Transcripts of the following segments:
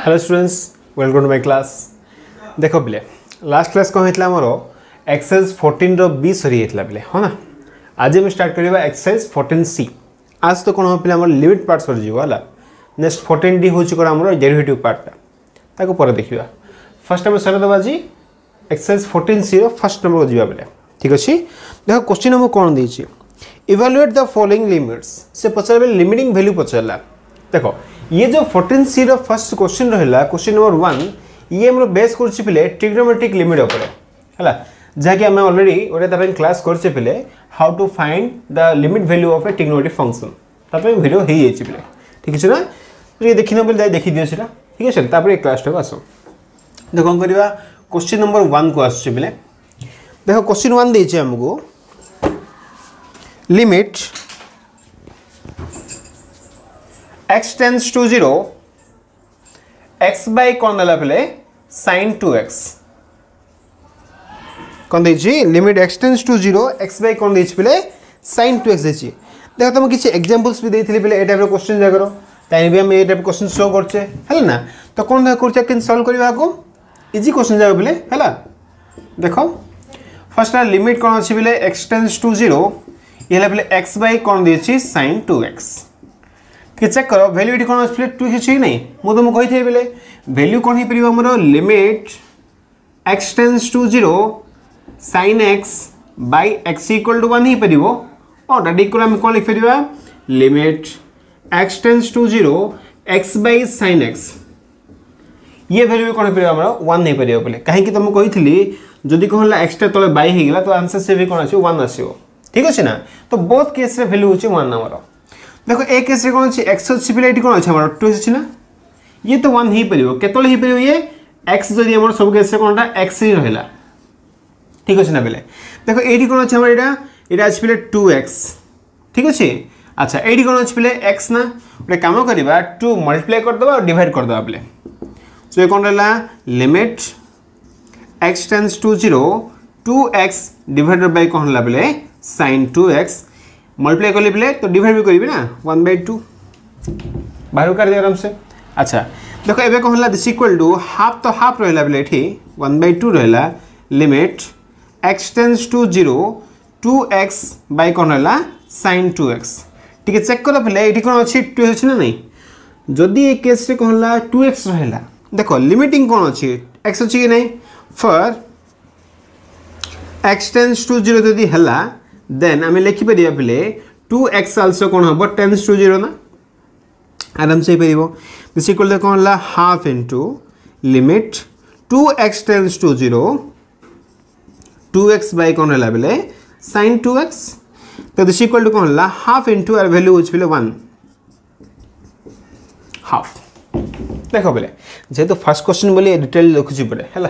Hello students, welcome to my class. देखो पिले last class कौन होता मोर एक्सरसाइज 14 रो बी सरी होता पिले हाँ ना। आज हम स्टार्ट करवा एक्सरसाइज 14C। आज तो कौन हो पिले हमर लिमिट पार्ट सर जीव हला। नेक्स्ट 14D होची कोन हमर डेरिवेटिव पार्ट ताको पर देखिबा। फर्स्ट हम सर दबा जी exercise 14C row first number को जीवा पिले। ठीक अछि। देखो क्वेश्चन हम कोन देछि, इवैल्यूएट द फॉलोइंग लिमिट्स। से पछरबे लिमिटिंग वैल्यू पछरला। देखो ये जो 14C रो फर्स्ट क्वेश्चन रहला, क्वेश्चन नंबर 1 ये हमरो बेस करछि पिले ट्रिग्नोमेट्रिक लिमिट ऊपर हला, जाके हम ऑलरेडी ओरे तबे क्लास करछि पिले how to find the limit value of a trigonometric function. तबे वीडियो हेइ जाइछि पिले। ठीक अछि ना। ये देखिनो पिले देखि दियो सेटा। ठीक अछि। तबे क्लास तो आसो। देखो कोन करबा क्वेश्चन नंबर 1 को आछि पिले। देखो क्वेश्चन 1 देछि हमको limit x tends to 0 x by कौन दला पहले sin 2x कौन देछि limit x tends to 0 x by कौन देछि पहले sin 2x देछि। देखो तुम किछि एग्जांपल्स भी देथिले पहले ए टाइप रो क्वेश्चन जा करो ताई भी हम ए टाइप क्वेश्चन सो करछे हैला ना। तो कौन दा करछे कैन सॉल्व करबा को इजी क्वेश्चन जा पहले हैला। देखो फर्स्ट लिमिट कौन अछि पहले x tends to 0 येला पहले x by कौन देछि sin 2x कि चेक करो वैल्यू इटी कोन स्प्लिट 2 हिची नहीं मु तुम कहि थे बेले वैल्यू कोन ही परिबो हमरो limit x tends to 0 sin x by x equal to 1 ही परिबो और दैट इक्वल हम कोन लिख परिबा limit x tends to 0 x by sin x। ये वैल्यू कोन परिबो हमरो 1 नहीं परिबो बोले काहे कि तुम कहि थली जदी कहला x टे तले बाय हे गेला तो आंसर से भी कोन आछो 1 आछो। ठीक अछि ना। तो बोथ केस रे वैल्यू होची 1 हमरो। देखो एक केस रे कोन अछि x सिमिलरिटी कोन अछि हमर 2 अछि ना। ये तो 1 ही परिबो केतल ही परिबो ये x जदी हमर सब केस रे कोनटा x ही रहला। ठीक अछि ना बेले। देखो एडी कोन अछि हमर एटा अछि पले 2x। ठीक अछि। अच्छा एडी कोन अछि पले x ना ओरे काम करबा 2 मल्टीप्लाई कर दबा और डिवाइड कर दबा पले। सो ये कोन रहला limit x tends to 0 2x divided by कोन रहला पले sin 2x मल्टीप्लाई कर ले तो डिवाइड भी करी ना 1/2 बाहर कर दे आराम से। अच्छा देखो एबे कौन हला दिस इक्वल टू हाफ तो हाफ रहला बेले एठी 1/2 रहला limit x tends to 0 2x by कौन रहला sin 2x। ठीक है चेक करो पहले एठी कौन अछि 2 अछि ना नहीं जदी ए केस रे कौन हला 2x रहला। देखो लिमिटिंग कौन अछि x अछि कि नहीं फॉर x टेंड्स टू 0 जदी हला देन आमे लिखि परिया पले 2x आल्सो कोन हबो टेंड्स टू 0 ना आराम से परिबो दिस इक्वल टू कोन ला half into limit 2x tends to 0 2x by कोन हला पले sin 2x। तो दिस इक्वल टू कोन ला हाफ इनटू आर वैल्यू होच पले 1 हाफ। देखो पले जे तो फर्स्ट क्वेश्चन बोली डिटेल लिखुची पड़े हैला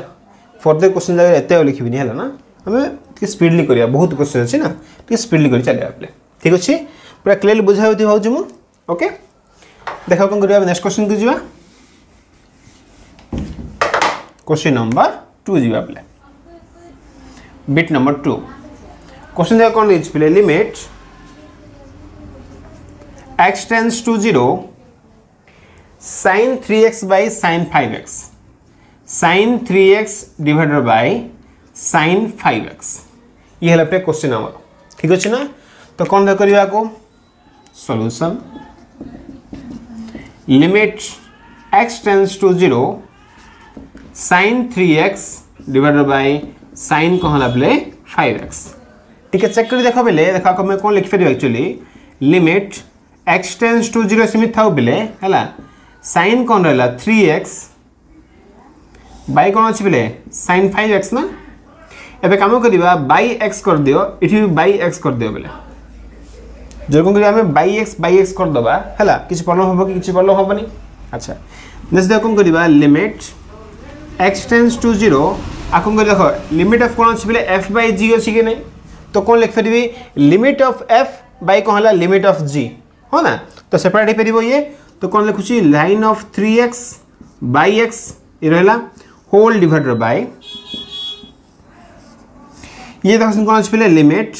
फर्दर क्वेश्चन जाय एते लिखिबिनी हैला ना हमें टी स्पीडली करिया बहुत क्वेश्चन अछि ना टी स्पीडली करि चले आपले। ठीक अछि पूरा क्लियरली बुझाइ होती होउ जमु ओके। देखो कोन करिया नेक्स्ट क्वेश्चन को जीवा क्वेश्चन नंबर 2 जीवा आपले बिट नंबर 2 क्वेश्चन जा कोन इज पले limit x tends to 0 sin 3x by sin 5x sin 3x divided by sin 5x ये हला पे क्वेश्चन हमर। ठीक अछि ना। तो कोन करिया को solution limit x tends to 0 sin 3x divided by sin को हला पले 5x। ठीक है चेक कर देखो पहले देखा को मैं कोन लिख फेरि actually limit x tends to 0 सीमित थाउ पहले हला sin कोन रहला 3x बाय कोन अछि पहले sin 5x ना। एबे काम करिबा बाई x कर दियो इठी बाई x कर दियो बेले जो कोन करिया हमें बाई x कर दबा हैला किछ प्रॉब्लम होबो कि किछ प्रॉब्लम होबनी। अच्छा नेक्स्ट देखो कोन करिबा लिमिट x टेंड्स टू 0 आकोन कर देखो लिमिट ऑफ कोन अछि बेले f बाय g अछि कि नहीं तो कोन लिख फेरबी लिमिट ऑफ f बाय कोन हला लिमिट ऑफ g हो ना। तो सेपरेट हे परिबो ये तो कोन लिखुची line of 3x by x इ रहला होल डिवाइडेड बाय ये देखो कौन अछि पहले लिमिट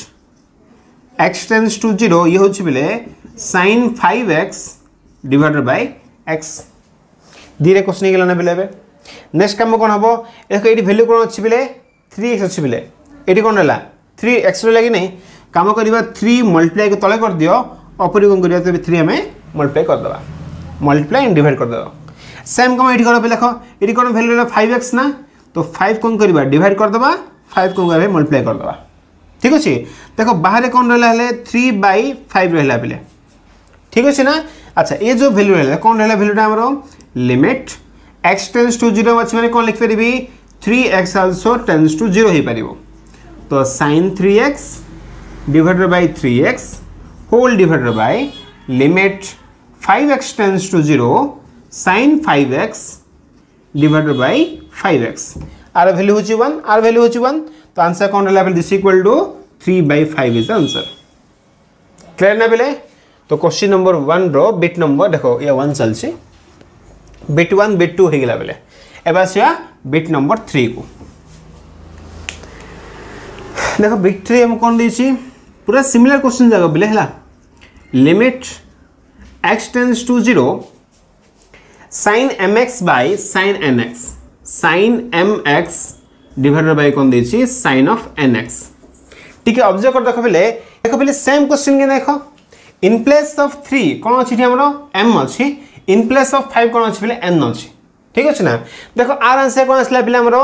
x टेंड्स टू 0 ये होछि पहले sin 5x divided by x। 2 question गेला ना बेले नेक्स्ट काम कौन हम देखो ये वैल्यू कौन अच्छी बेले 3x अच्छी बेले ये कौन है 3x लगे नहीं काम करवा 3 मल्टीप्लाई को तले कर दियो ऊपर कौन करवा तो 3 हमें मल्टीप्लाई कर दबा मल्टीप्लाई एंड डिवाइड कर दबा सेम काम ये कर देखो ये कौन वैल्यू 5x ना तो 5 कौन करवा डिवाइड कर दबा 5 कौन करवा मल्टीप्लाई कर दबा ठीक अच्छे देखो बाहर कौन रहा 3/5 रहा बेले ठीक अच्छे ना अच्छा ये जो वैल्यू रहा कौन रहा वैल्यूटा आम लिमिट x टेंस टू 0 अच्छे मैंने कौन लिखिपारि 3x आल्सो टेंस टू 0 हो पार तो sin 3x divided by 3x whole divided by limit 5x tends to 0 sin 5x divided by 5x आर वैल्यू होची 1 आर वैल्यू होची 1 तो आंसर कौन रहा this equal to 3/5 is the answer clear ना बेले तो क्वेश्चन नंबर 1 रो बिट नंबर देखो ये 1 चलछि बिट 1 बिट 2 हो गला बेले एबा आसिया बिट नंबर 3 को देखो बिट 3 हम कौन देछि पूरा सिमिलर क्वेश्चन जागा बेले हला limit x tends to 0 sin mx by sin nx sin mx divided by कौन देछि sin of nx ठीक है ऑब्जर्व कर देखो बेले सेम क्वेश्चन के देखो इन प्लेस ऑफ 3 कौन अच्छी हमरो m अच्छी इन प्लेस ऑफ 5 कौन अच्छी बेले n अच्छी ठीक अच्छे ना देखो आर आंसर कौन आसला बेले हमरो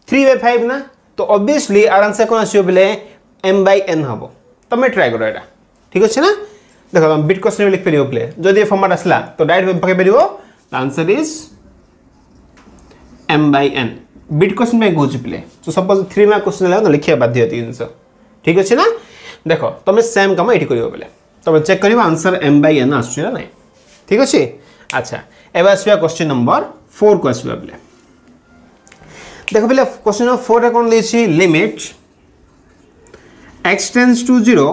3/5 ना तो ऑब्वियसली आर आंसर कौन आसीबो बेले m/n हबो तमे ट्राई करो एटा ठीक अच्छे ना देखो हम बिट क्वेश्चन लिख परियो बेले जदि फॉर्मेट आसला तो डायरेक्ट पके परियो the answer is m/n bit question में गोच बेले तो सपोज 3 मार्क क्वेश्चन ला तो लिखिया बाध्य होती जिंस ठीक अच्छे ना देखो तमे सेम काम एठी करियो बेले तब चेक करियो आंसर m/n आछी ना नहीं ठीक अच्छे अच्छा एबा आसबा क्वेश्चन नंबर 4 को आसबा बेले देखो बेले क्वेश्चन नंबर 4 रे कोन देछि limit x tends to 0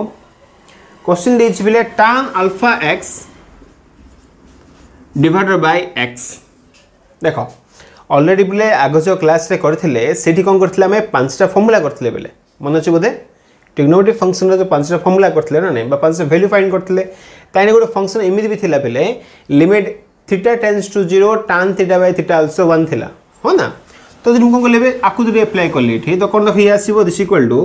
question देछि बेले tan alpha x divided by x देखो ऑलरेडी बेले आगो जो क्लास रे करथिले सेठी कोन करथिले हमें पांचटा फार्मूला करथिले बेले मन अछि बोधे ट्रिग्नोमेट्रिक फंक्शन रे जो पांचटा फार्मूला करथिले ना नहीं बा पांचटा वैल्यू फाइंड करथिले ताइने गोटे फंक्शन एमिति भी थिला बेले limit theta tends to 0 tan theta by theta also 1 थिला हो ना तो जदि कोन लेबे आकु जदि अप्लाई करली ठीक तो कोन देखि आसीबो this equal to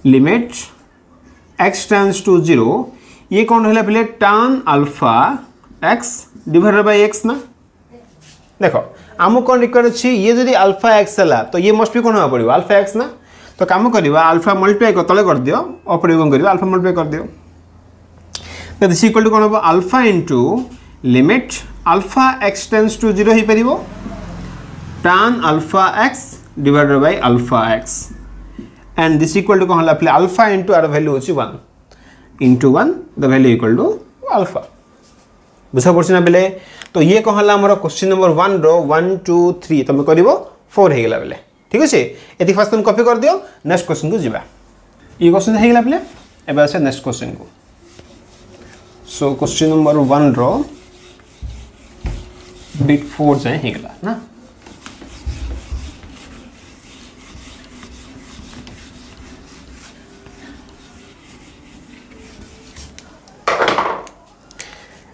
limit x tends to 0 ये कौन रहला बेले tan alpha x divided by x ना देखो आमु कौन रिक्वायर्ड अछि ये जदि अल्फा x हला तो ये मस्ट भी कौन होबा पड़िबो अल्फा x ना तो काम करबा अल्फा मल्टीप्लाई को तले कर दियो ऊपर कौन करबा अल्फा मल्टीप्लाई कर दियो तो दिस इक्वल टू कौन होबा alpha into limit alpha x tends to 0 ही परिबो tan alpha x divided by alpha x and this equal to कौन हला प्ले अल्फा इनटू आर वैल्यू होची 1 into 1 the value equal to alpha बुझा पड़छना बेले तो ये कौन हला हमर क्वेश्चन नंबर 1 रो 1 2 3 तमे करिवो 4 हे गेला बेले ठीक अछि एति फर्स्ट तुम कॉपी कर दियो नेक्स्ट क्वेश्चन को जिबा ये क्वेश्चन हे गेला बेले एबा आसे नेक्स्ट क्वेश्चन को सो क्वेश्चन नंबर 1 रो बिट 4 जाय हे गेला ना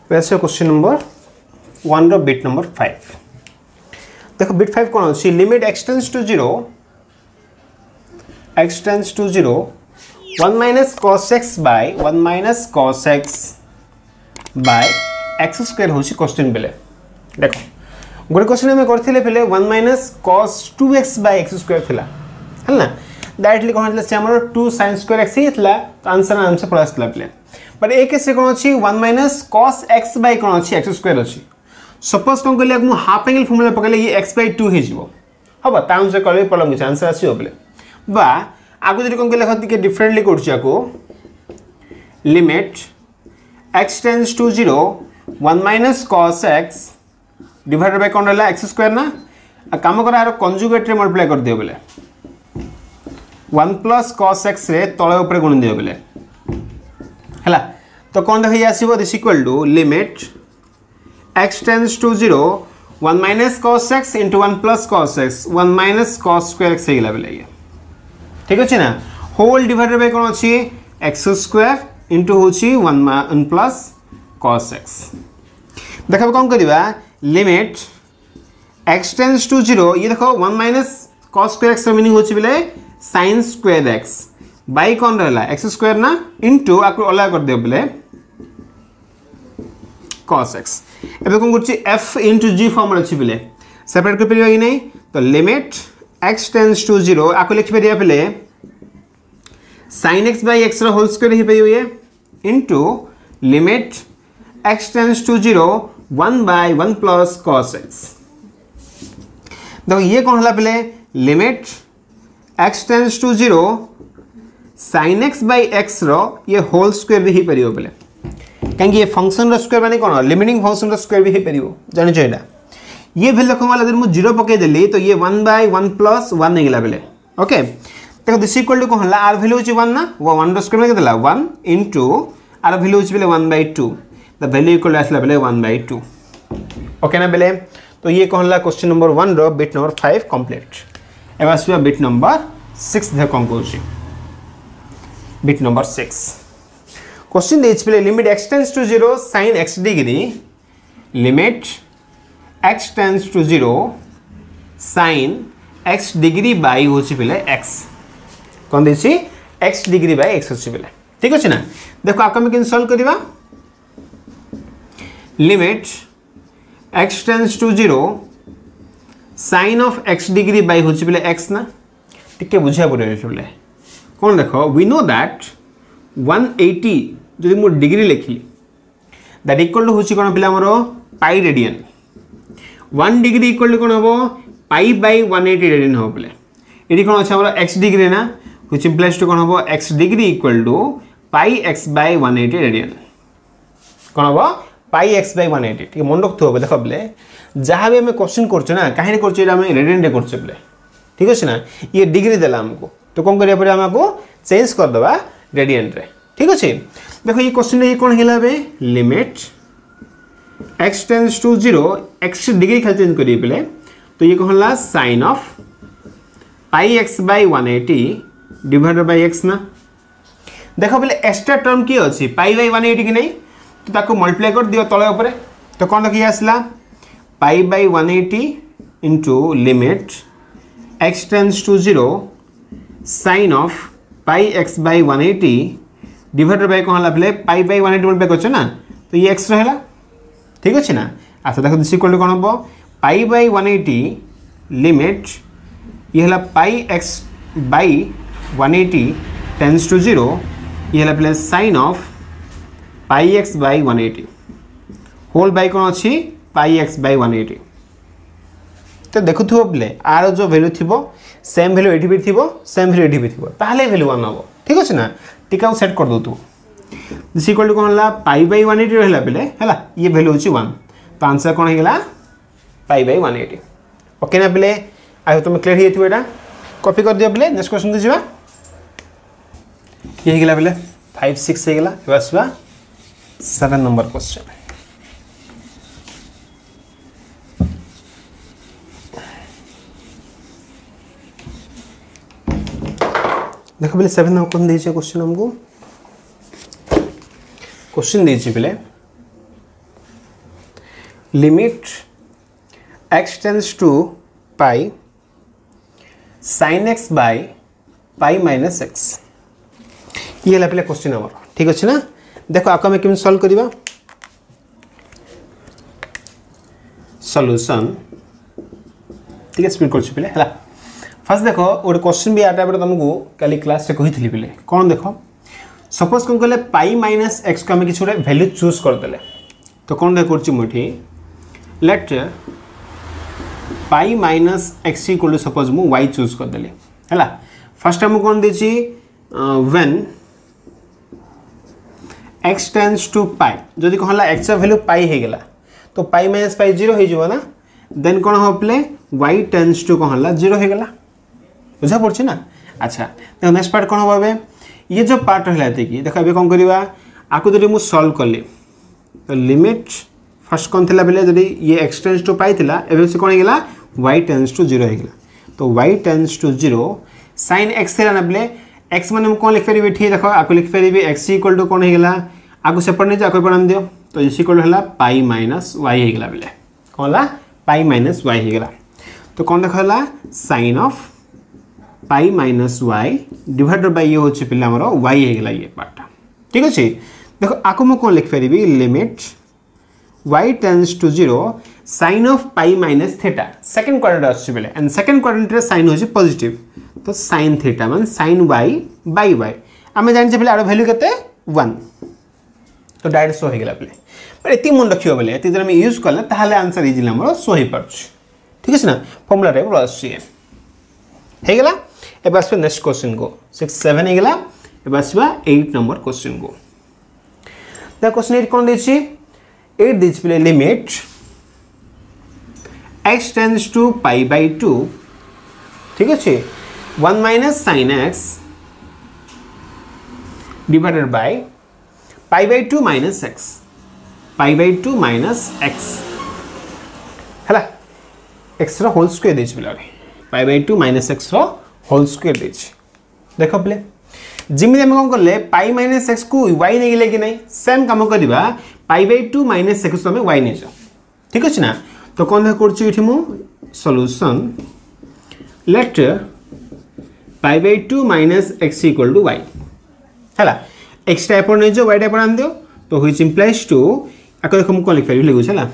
वैसे क्वेश्चन नंबर 1 रो बिट नंबर 5 देखो बिट 5 कौन अच्छी limit x tends to 0 x tends to 0 1 minus cos x by 1 minus cos x by x square होची क्वेश्चन बेले देखो गोटे क्वेश्चन में करथिले पहले 1 minus cos 2x by x square थिला है ना डायरेक्टली कौन हला से हमर 2 sin स्क्वायर x ही थिला तो आंसर प्लस थिला पहले बट एक केस कौन अच्छी 1 माइनस cos x बाय कौन अच्छी x स्क्वायर अच्छी सपोज कौन कहले आपन हाफ एंगल फार्मूला पकले ये x बाय 2 हे जिवो हबा ताउन से कले प्रॉब्लम के आंसर आसी होबले बा आगु जदि कौन कहले खति के डिफरेंटली करछि आको limit x tends to 0 1 minus cos x divided by कौन रहला x स्क्वायर ना काम करा आरो कंजुगेट रे मल्टीप्लाई कर दियो बेले 1 प्लस cos x रे तळे ऊपर गुण दियो बेले हला तो कौन देखि आसीबो this equal to limit x tends to 0 1 minus cos x into 1 plus cos x 1 minus cos square x हेला बेले ये ठीक अछि ना होल डिवाइडेड बाय कोन अछि x स्क्वायर into होछि 1 प्लस cos x देखो कौन करवा लिमिट x टेंड्स टू 0 ये देखो 1 minus cos square x meaning होची बेले sin स्क्वायर x बाय कौन रहला x स्क्वायर ना इनटू आको अलग कर दियो बेले cos x एबे कौन करछि f into g फॉर्म अछि बेले सेपरेट कर परिबा कि नहीं तो लिमिट x टेंड्स टू 0 आको लिख परिया बेले sin x by x रो होल स्क्वायर ही परियो ये into limit x tends to 0 1 by 1 plus cos x देखो ये कौन हला पहले limit x tends to 0 sin x by x रो ये होल स्क्वायर भी ही परियो पहले कहीं ये फंक्शन रो स्क्वायर माने कौन लिमिटिंग फंक्शन रो स्क्वायर भी ही परियो जानि छेडा ये वैल्यू देखो वाला मैं 0 पके देली तो ये 1 by 1 plus 1 नहीं गला पहले ओके देखो दिस इक्वल टू कौन हला r वैल्यू होची 1 ना वो 1 रो स्क्वायर में देला 1 into r वैल्यू होची पहले 1 by 2 द वैल्यू इक्वल आसला पहले 1 by 2 ओके ना पहले तो ये कौन ला क्वेश्चन नंबर 1 रो बिट नंबर 5 कंप्लीट एबा आसबा बिट नंबर 6 दे कौन कहूची बिट नंबर 6 क्वेश्चन देछ पहले limit x tends to 0 sin x degree limit x tends to 0 sin x degree by होची पहले x कौन देछि x डिग्री बाय x होची पहले ठीक अछि ना देखो आका में किन सॉल्व करबा limit x tends to 0 sin of x degree by होची पहले x ना टिके बुझा पड़े पहले कौन देखो वी नो दैट 180 जो मु डिग्री लिखली दैट इक्वल टू होची कोन पहले हमरो pi radian 1 degree equal to कोन हो पाई बाय 180 रेडियन हो पहले एडी कोन अछि हमरो x डिग्री ना व्हिच इंप्लाइज टू कोन हो x degree equal to pi x by 180 radian कोन हो पाई x बाय 180 ठीक मन रखथो देखो बले जहां भी हमें क्वेश्चन करछ ना काहे करछ एटा हमें रेडियन रे करछ बले ठीक अछि ना ये डिग्री देला हमको तो कोन करिया पड़े हमको चेंज कर दबा रेडियन रे ठीक अछि देखो ये क्वेश्चन ये कोन हिला बे limit x tends to 0 x degree खाली चेंज करिए पहले तो ये कोन ला sin of pi x by 180 divided by x ना देखो पहले एक्स्ट्रा टर्म की अछि पाई बाय 180 कि नहीं तो ताको मल्टीप्लाई कर दियो तळे ऊपर तो कोन लखि आसला pi by 180 into limit x tends to 0 sin of pi x by 180 divided by कोन लाभले पाई बाय 180 मल्टीप्लाई करछ ना तो ये x रहला ठीक अछि ना अच्छा देखो दिस इक्वल टू कोन हो पाई बाय 180 लिमिट ये हला pi x by 180 tends to 0 ये हला plus sin of pi x by 180 whole by कोन अछि पाई x by 180 तो देखुथो बले आर जो वैल्यू थिबो सेम वैल्यू एठी भी थिबो सेम वैल्यू एठी भी थिबो ताहले वैल्यू 1 हबो ठीक अछि ना टिका सेट कर दो दिस इक्वल टू कोन ला पाई by 180 रहला बले हला ये वैल्यू अछि 1 तो आंसर कोन हेला पाई by 180 ओके ना बले आई तुम क्लियर हिथिबो एटा कॉपी कर दियो बले नेक्स्ट क्वेश्चन दिजिबा ये गेला बले 5 6 हे गेला बसबा 7 नंबर क्वेश्चन देखो पहले 7 नंबर कौन दीजिए क्वेश्चन हमको क्वेश्चन दीजिए पहले limit x tends to pi sin x by pi minus x ये ला पहले क्वेश्चन हमर ठीक अछि ना देखो आपका मैं केम सॉल्व करिबा सॉल्यूशन ठीक है स्पीड कर पहले हला फर्स्ट देखो और क्वेश्चन भी आटा तुमको कल क्लास से कही पहले कौन देखो सपोज कौन कहले पाई माइनस एक्स को आम कि वैल्यू चूज करदे तो कौन देख कर let pi minus x equal to suppose मु वाई चूज करदेली है फर्स्ट टाइम कौन देछि when x tends to pi जदि कहला एक्स वैल्यू पाई हो गला तो पाई माइनस पाई 0 हो जाना देन कौन हो प्ले वाई टेंड्स टू कहला 0 हो गला बुझा पड़ी ना अच्छा तो नेक्स्ट पार्ट कौन हम ये जो पार्ट रहा कि देख कौन करवा आपको जब मुझे सॉल्व कली तो लिमिट फर्स्ट कौन थी बेले जब ये एक्स टेंड्स टू पाई थी एवं से कौन होगा वाई टेंड्स टू 0 होगा तो y tends to 0 sin x थी ना बेले एक्स मैंने कौन लिखिपारि ठीक देख आपको लिखिपारि एक्स इक्वल टू कौन होगा आपको सेपट नहीं आपको बनाम दियो तो इज इक्वल है पाई माइनस वाई हो गला बेले कौन ला पाई माइनस वाई हो गला तो कौन देखा sine of pi minus y divided by ये होची पिला हमरो वाई हो गला ये पार्ट ठीक अछि देखो आको मो कोन लिख फेरिबी limit y tends to 0 sin of pi minus theta second quadrant आछि बेले एंड सेकंड क्वाड्रेंट रे sin होची पॉजिटिव तो sin थीटा मान sin y बाय y आमे जानि जे बेले आरो वैल्यू केते 1 तो डायरेक्ट सो हो गला बेले पर एति मन रखियो बेले एति जरा हम यूज करले ताहाले आंसर इजीली हमरो सो ही परछ ठीक अछि ना फॉर्मूला रे आछि हे गला एबे आसबे नेक्स्ट क्वेश्चन को 6 7 हे गला एबे आसबा 8 नंबर क्वेश्चन को द क्वेश्चन 8 कोन देछि 8 दिस प्ले limit x tends to pi by 2 ठीक अछि 1 minus sin x divided by pi by 2 minus x pi by 2 minus x हला x रो होल स्क्वायर देछि प्ले पाई बाय 2 माइनस x रो होल स्क्वायर देछि देखो प्ले जिमि हम कोन करले पाई माइनस x को y नै गेले कि नै सेम काम करबा पाई बाय 2 माइनस x हमें y नै जा ठीक अछि ना तो कोन देख करछि इठी मु solution let pi by 2 minus x equal to y हला x टाइप पर नै जो y टाइप पर आन दियो तो व्हिच इंप्लाइज टू आको देखो मु कोन लिख फेरि लिखु छला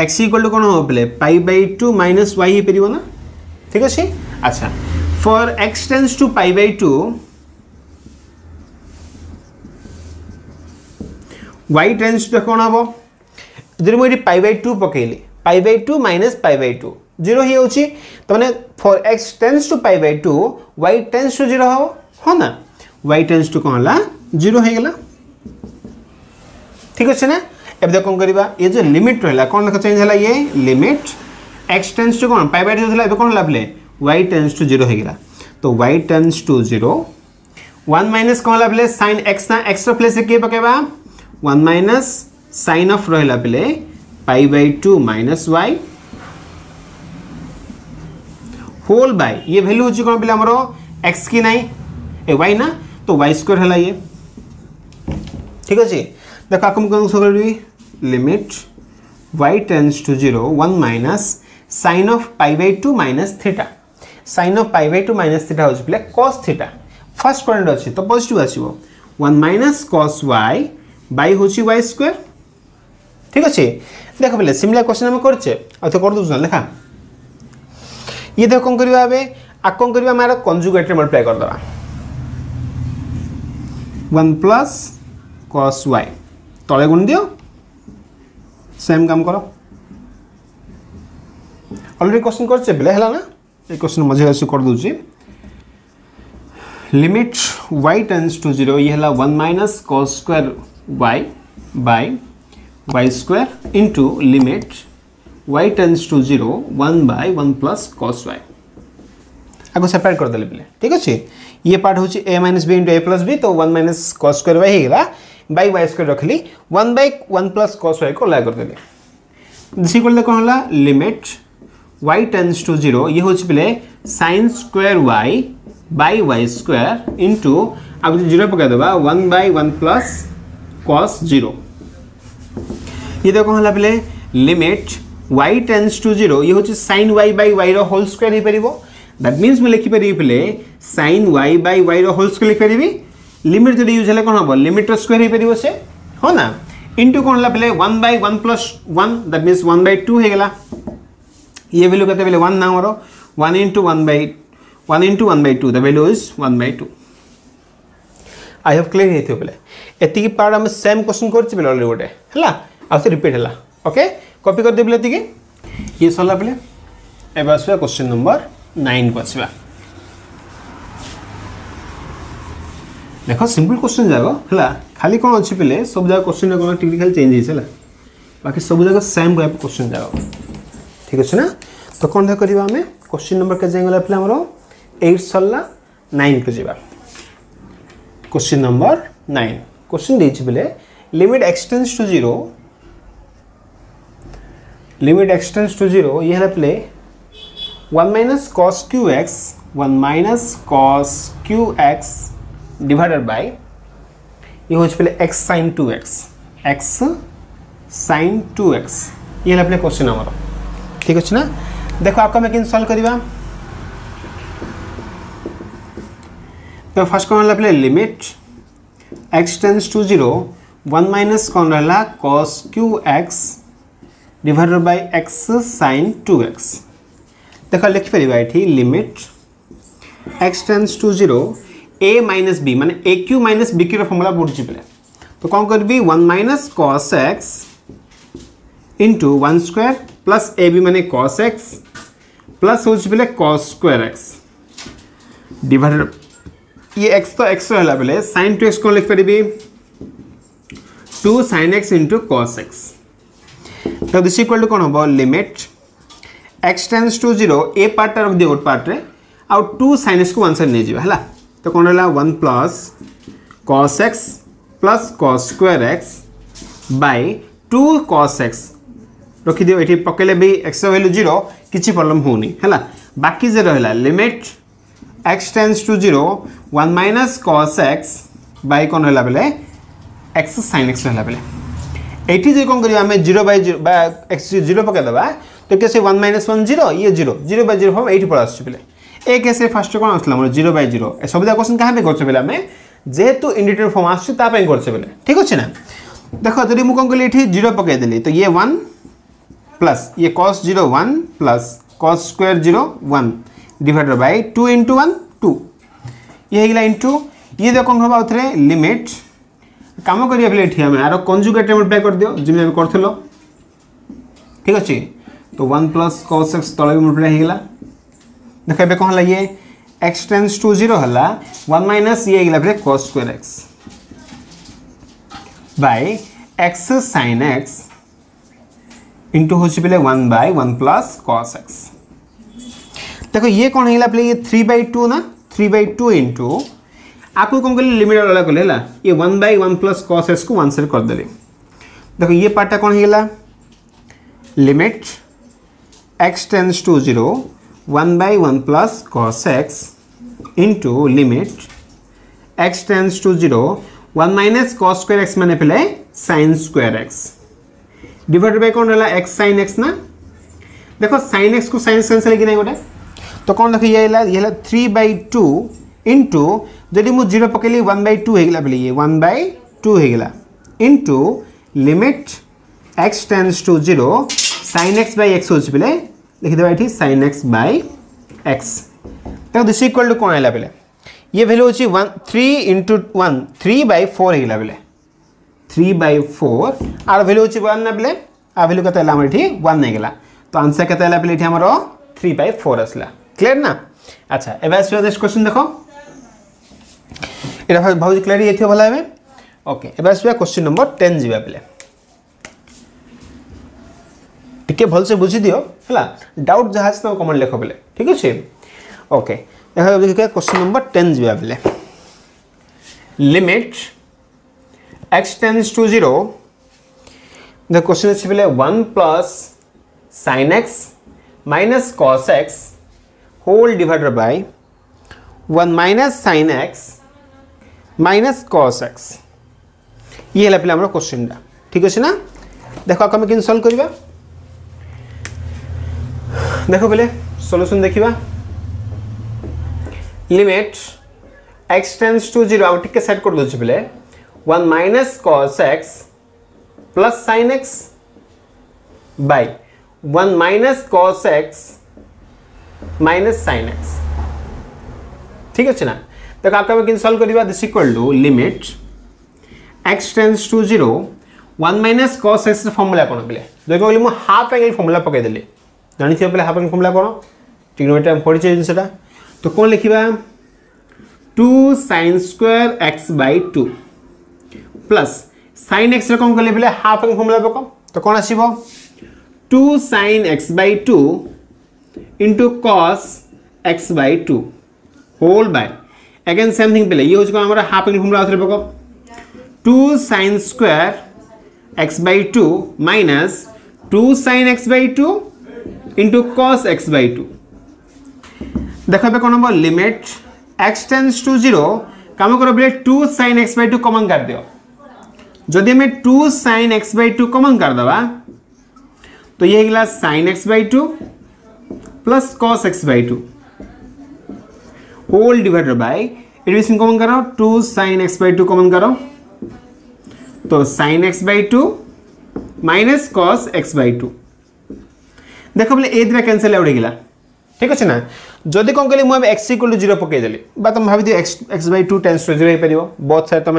x इक्वल टू कोन हो प्ले पाई बाय 2 माइनस y ही परिबो ना ठीक अछि अच्छा for x tends to pi by 2 y tends to कोन हबो जदि मो पाई बाय 2 पकेली pi by 2 minus pi by 2 0 ही होची तो माने for x tends to pi by 2 y tends to 0 हो हो ना y टेंड्स टू कोन ला 0 हे गेला ठीक अछि ना अब देखो कोन करबा ये जो लिमिट रहला कोन लिखा चेंज हला ये लिमिट x टेंड्स टू कोन पाई बाय 2 हला अब कोन लाभले y टेंड्स टू 0 हे गेला तो y टेंड्स टू 0 1 माइनस कोन लाभले sin x ना x रो प्लेस के पकेबा 1 माइनस sin ऑफ रहला प्ले pi by 2 minus y whole by ये वैल्यू होची कोन प्ले हमरो x की नाही ए y ना तो y स्क्वायर हला ये ठीक अछि देखा हम कोन सो करबी limit y tends to 0 1 minus sin of pi by 2 minus theta sin of pi by 2 minus theta होची प्ले cos थीटा फर्स्ट क्वाड्रेंट अछि तो पॉजिटिव आसीबो 1 माइनस cos y बाय होची y स्क्वायर ठीक अछि देखो प्ले सिमिलर क्वेश्चन हम करछे आ तो कर दउ ना लेखा ये देखो कोन करबा बे आ कोन करबा मारा कंजुगेट रे मल्टीप्लाई कर दबा 1 प्लस cos y तळे गुण दियो सेम काम करो ऑलरेडी क्वेश्चन करछे बेले हला ना ए क्वेश्चन मजे आसी कर दूची लिमिट y टेंड्स टू 0 ये हला 1 minus cos square y bye y square into limit y tends to 0 1 by 1 plus cos y आगो सेपरेट कर देले बेले ठीक अछि ये पार्ट होची a minus b into a plus b तो 1 माइनस cos स्क्वायर y हे गेला बाय y स्क्वायर रखली 1 बाय 1 प्लस cos y को ला कर देले दिस इक्वल कोन होला लिमिट y टेंड्स टू 0 ये होची बेले sin square y bye y square into अब 0 पका देबा 1 बाय 1 प्लस cos 0 ये देखो होला बेले लिमिट y टेंड्स टू 0 ये होची sin y बाय y रो होल स्क्वायर ही परिबो दैट मींस मैं लिखि परिबी बेले sin y बाय y रो होल स्क्वायर लिखि परिबी लिमिट जदि यूज हले कोन हबो लिमिट रो स्क्वायर ही परिबो से हो ना इनटू कोन होला बेले 1 by 1 plus 1 that means 1 by 2 हे गेला ये वैल्यू कते बेले 1 ना हमरो 1 into 1 by 2 the value is 1 by 2 I have clear हेथियो बेले एति की पार्ट हम सेम क्वेश्चन करछि बेले ऑलरेडी गोटे हला आ से रिपीट हला ओके कॉपी कर दे बेले एति की ये सला बेले एबा आसबा क्वेश्चन नंबर 9 को आसबा देखो सिंपल क्वेश्चन जागो हला खाली कोन अछि बेले सब जगह क्वेश्चन कोन टेक्निकल चेंज हिस हला बाकी सब जगह सेम टाइप क्वेश्चन जागो ठीक अछि ना तो कोन करबा हमें क्वेश्चन नंबर के जाइगला फिर हमरो 8 सल्ला 9 को जीवा क्वेश्चन नंबर 9 क्वेश्चन देछि बेले limit x tends to 0 limit x tends to 0 ये हला प्ले 1 minus cos qx 1 minus cos qx divided by ये होछ पहले x sin 2x x sin 2x ये अपने क्वेश्चन आमर ठीक अच्छे ना। देखो आपको आम कि सल्व करवा तो फर्स्ट कौन है limit x tends to 0 1 minus कौन रहा cos qx divided by x sin 2x। देखो लिखिपर ये limit x tends to 0 a minus b माने a q minus b q formula पढ़ुची पे तो कौन करी 1 minus cos x into 1 square plus a b माने cos x प्लस हो cos स्क्वायर x डिवाइडेड ये x तो x रहा बेले sin 2x कौन लिख पारि 2 sin x into cos x। तो दिस इक्वल टू कौन हम लिमिट x टेंड्स टू 0 ए पार्ट रख दियो गोटे पार्ट रे आ 2 sin x को 1 साइड नहीं जीवा हला तो कौन रहा 1 plus cos x plus cos square x by 2 cos x रखी दियो एठी पकेले भी x वैल्यू 0 किछि प्रॉब्लम होनी हला। बाकी जे रहला limit x tends to 0 1 minus cos x by कौन रहला बेले x sin x रहला बेले एठी जे कौन करिया हमें 0 बाय 0 बा x 0 पके दबा तो कैसे 1 माइनस 1 0 ये 0 0 बाय 0 फॉर्म एठी पड़ आछ बेले ए केसे फर्स्ट कौन आसला हमर 0 बाय 0 ए सबदा क्वेश्चन कहां पे करछ बेले हमें जेहेतु इंडिकेटर फॉर्म आछ ता पे करछ बेले ठीक अछि ना। देखो जदि मु कौन कली एठी 0 पके देली तो ये 1 प्लस ये cos 0 1 plus cos square 0 1 divided by 2 into 1 2 ये हेगला इंटू ये देखो कौन होबा उथरे लिमिट काम करिया बेले एठी हमें आरो कंजुगेट मल्टीप्लाई कर दियो जिमे हम करथलो ठीक अछि तो 1 प्लस cos x तळे मल्टीप्लाई हेगला। देखो बे कौन हला ये x टेंड्स टू 0 हला 1 माइनस ये हेगला बेले cos square x by x sin x into हो पे 1 बाय 1 प्लस cos x। देखो ये कौन है पे ये 3/2 ना 3/2 इंटू आपको कौन कर लिमिट वाला कर लेला ये 1 बाय 1 प्लस cos x को 1 से कर देले। देखो ये पार्ट कौन है limit x tends to 0 1 by 1 plus cos x into limit x tends to 0 1 minus cos square x माने पे sin square x divided by कौन रहा x sin x ना। देखो sin x को sin कैंसिल कि नहीं गोटे तो कौन देखो ये 3/2 इंटू जदि मु 0 पकेली 1/2 हेगला बेले ये 1/2 हेगला into limit x tends to 0 sin x by x होछि बेले लिखि देबा एठी sin x बाय x। तो दिस इक्वल टू कौन हैला बेले ये वैल्यू होछि 3 इंटू 1 3/4 हेगला बेले 3/4 आर वैल्यू होछि 1 ना बेले आ वैल्यू कते हला हमर एठी 1 नै गेला तो आंसर कते हला बेले एठी हमरो 3/4 असला क्लियर ना। अच्छा एबे आसो नेक्स्ट क्वेश्चन देखो एटा बहुत क्लियर ये थियो भला हमें ओके एबे आसो क्वेश्चन नंबर 10 जीवा बेले टिके भल से बुझी दियो हला डाउट जहाज तो कमेंट लिखो बेले ठीक अछि ओके देखो क्वेश्चन नंबर 10 जीवा बेले limit x tends to 0 the question is 1 plus sin x minus cos x whole divided by 1 minus sin x minus cos x ये है पे हमरो क्वेश्चन दा ठीक अछि ना। देखो हम किन सॉल्व करबा देखो पहले सॉल्यूशन देखिबा limit x tends to 0 out के सेट कर दो पहले 1 minus cos x plus sin x by 1 minus cos x minus sin x ठीक है ना। तो आपका किन सॉल्व करिवा this equal to limit x tends to 0 1 minus cos x formula कोन बेले देखो मु हाफ एंगल फॉर्मूला पके देली जानि थियो बेले हाफ एंगल फॉर्मूला कोन ट्रिग्नोमेट्री हम पढि छै सेटा तो कोन लिखिबा 2 sin square x by 2 plus sin x रे कौन करले बेले हाफ एंगल फॉर्मूला पको तो कौन आसीबो 2 sin x by 2 into cos x by 2 whole by again same thing बेले ये होछ को हमरा हाफ एंगल फॉर्मूला आथरे पको 2 sin square x by 2 minus 2 sin x by 2 into cos x by 2 देखो बे कोन number limit x tends to 0 काम करो बेले 2 sin x by 2 कॉमन कर दियो जदि हमें 2 sin x/2 कॉमन कर दवा तो ये गला sin x/2 plus cos x/2 whole divided by addition common करो 2 sin x/2 कॉमन करो तो sin x/2 minus cos x/2 देखो बोले ए दिना कैंसिल आउट गला ठीक अच्छे ना जदि कौन कली मुझे x इक्वल टू 0 पकईदेली तुम भाव दियो x/2 टेंस टू 0 हो पार बहुत सारे तुम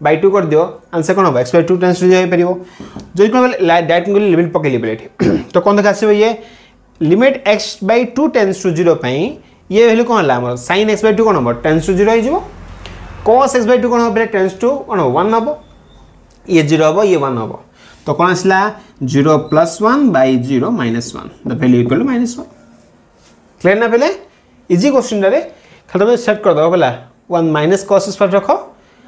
by 2 कर दियो आंसर कौन हम x/2 टेंस टू 0 हो पार जदि कौन डायरेक्ट लिमिट पकईली बोले तो कौन देखा आसो ये लिमिट x/2 टेंस टू 0 ये वैल्यू कौन है sin x/2 कौन हम टेंस टू 0 हो cos x/2 कौन हम टेंस टू कौन 1 हम ये 0 हम ये 1 हम तो कौन आसला 0 + 1 / 0 - 1 the value equal to -1 clear ना पहले इजी क्वेश्चन रे खाली तुम सेट कर दो बोला 1 माइनस cos x रखो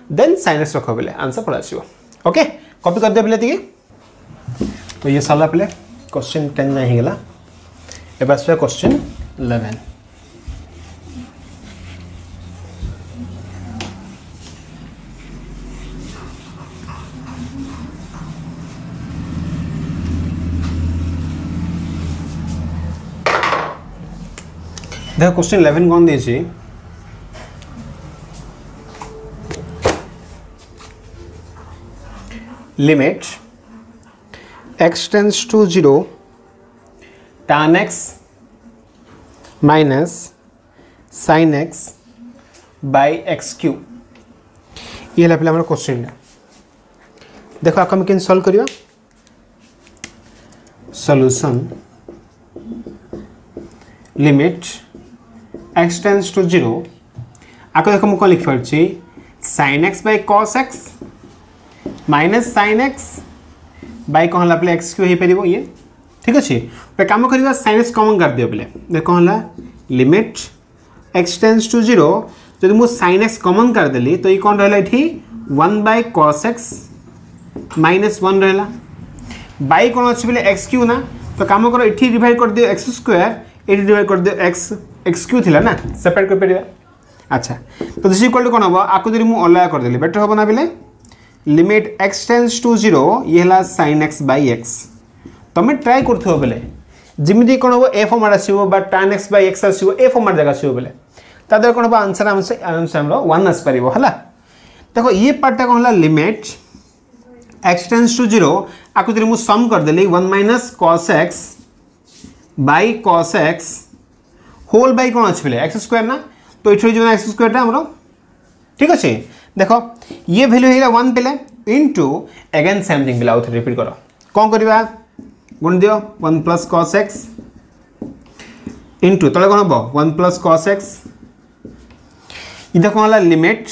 देन sin x रखो बोले आंसर पड़ा आसीबो ओके कॉपी कर दे पहले ती तो ये साला पहले क्वेश्चन 10 नहीं गेला एबा से क्वेश्चन 11 देखो क्वेश्चन 11 कौन दीजिए limit x tends to 0 tan x minus sin x by x³ ये है हमारा क्वेश्चन देखो आप हम सॉल्व करिया solution limit x tends to 0 आपको देखो मुझे लिख पार्ची sin x by cos x minus sin x by कौन है x³ हो पार ये ठीक अच्छे पे कम करवा sin x कॉमन कर दियो बोले देख कौन है लिमिट x टेंस टू 0 जब मुझे sin x कॉमन कर देली तो ये कौन रहा ये 1/cos x -1 रहा बाय कौन अच्छे बोले x³ ना तो कम करो ये डिवाइड कर दियो x² ये डिवाइड कर दियो x³ थिला ना सेपरेट कर परिया अच्छा तो दिस इक्वल टू कौन हम आपको जब मुझे अलग कर देली बेटर हम ना बोले लिमिट x टेंस टू 0 ये है sin x बाय x तुम ट्राई कर बोले जमी कौन हम ए फॉर्मेट आसो tan x बाय x आसो ए फॉर्मेट जगह आसो बोले तादर कौन हम आंसर आंसर 1 आस पार है देखो ये पार्टा कौन है लिमिट x टेंस टू 0 आपको जब मुझे सम कर देली 1 - cos x by cos x whole by कौन अच्छे x² ना तो ये जो x² हम ठीक अच्छे देखो ये वैल्यू है 1 पे इंटू अगेन सेम थिंग आउ थे रिपीट करो कौन करवा गुण दियो 1 + cos x इंटू तले कौन हम 1 + cos x इधर कौन है लिमिट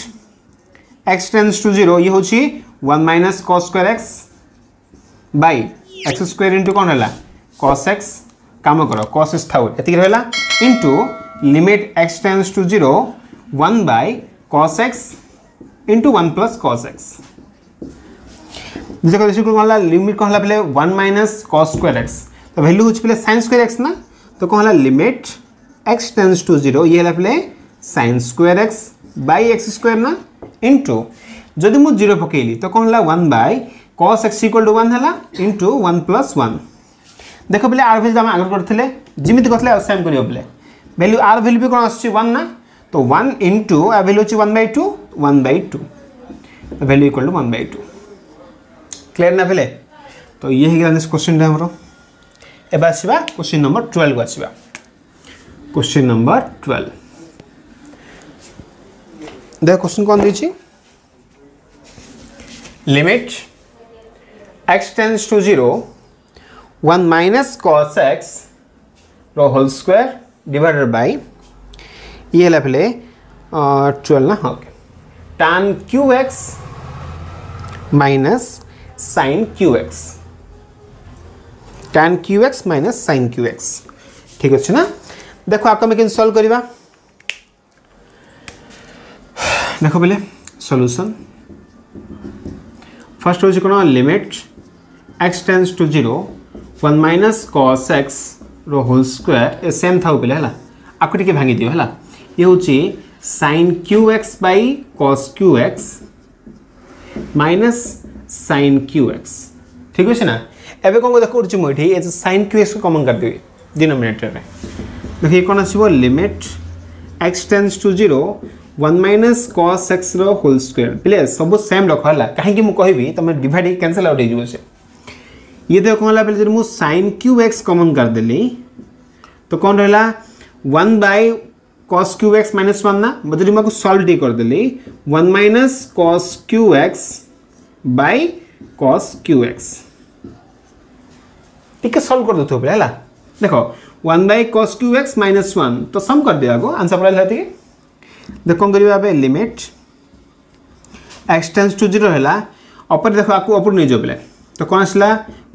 x टेंस टू 0 ये हूँ 1 - cos² x bye x² into कौन है cos x काम करो cos x था ये रहा into limit x tends to 0 1/cos x into 1 + cos x limit कौन है पहले 1 - cos² x तो वैल्यू हूँ पहले sin² x ना तो कौन है लिमिट x टेंस टू 0 ये है पहले sin² x बाय x² ना इंटू जदि मुझे 0 पकईली तो कौन है 1/cos x = 1 है इंटू 1 + 1 देख पे आर भैल्यू आम आगे करते जमी करते सेम कर वैल्यू आर भैल्यू भी कौन आस1 ना तो 1 इंटू आ value 1/2 1/2 value equal to 1/2 clear ना पहले तो ये नेक्स्ट क्वेश्चन हमारा एवं आसवा क्वेश्चन नंबर 12 को आसवा क्वेश्चन नंबर 12 देख क्वेश्चन कौन दी limit x tends to 0 1 - cos x whole square divided by ये है पहले 12 ना okay tan qx minus sin qx tan qx minus sin qx ठीक अच्छे ना देखो आपको मैं सॉल्व करवा देखो पहले सॉल्यूशन फर्स्ट हूँ कौन limit x tends to 0 1 - cos x whole square ये सेम था पहले है आपको टी भांगी दियो है ये हूँ sin qx by cos qx minus sin qx ठीक अच्छे ना एवं कौन देखा मुझे sin qx को कमन करदेवी डिनोमिनेटर में देखिए कौन आसो limit x tends to 0 1 minus cos x रो होल स्क्वायर प्ले सब सेम रख है कहीं मुझे कहबी तुम डिवाइड कैंसल आउट हो से ये देखो कौन है जब मुझे sin qx कमन करदेली तो कौन रहा 1 बाय cos qx माइनस 1 ना जब मैं सॉल्व टी करदेली 1 minus cos qx by cos qx ठीक है सॉल्व कर दो है देखो 1 बाय cos qx माइनस 1 तो सम कर दिया आगो आंसर पड़ा थी देख कौन करेंगे लिमिट x टेंड्स टू 0 है अपर देखो आपको अपर नहीं जाओ तो कौन आसला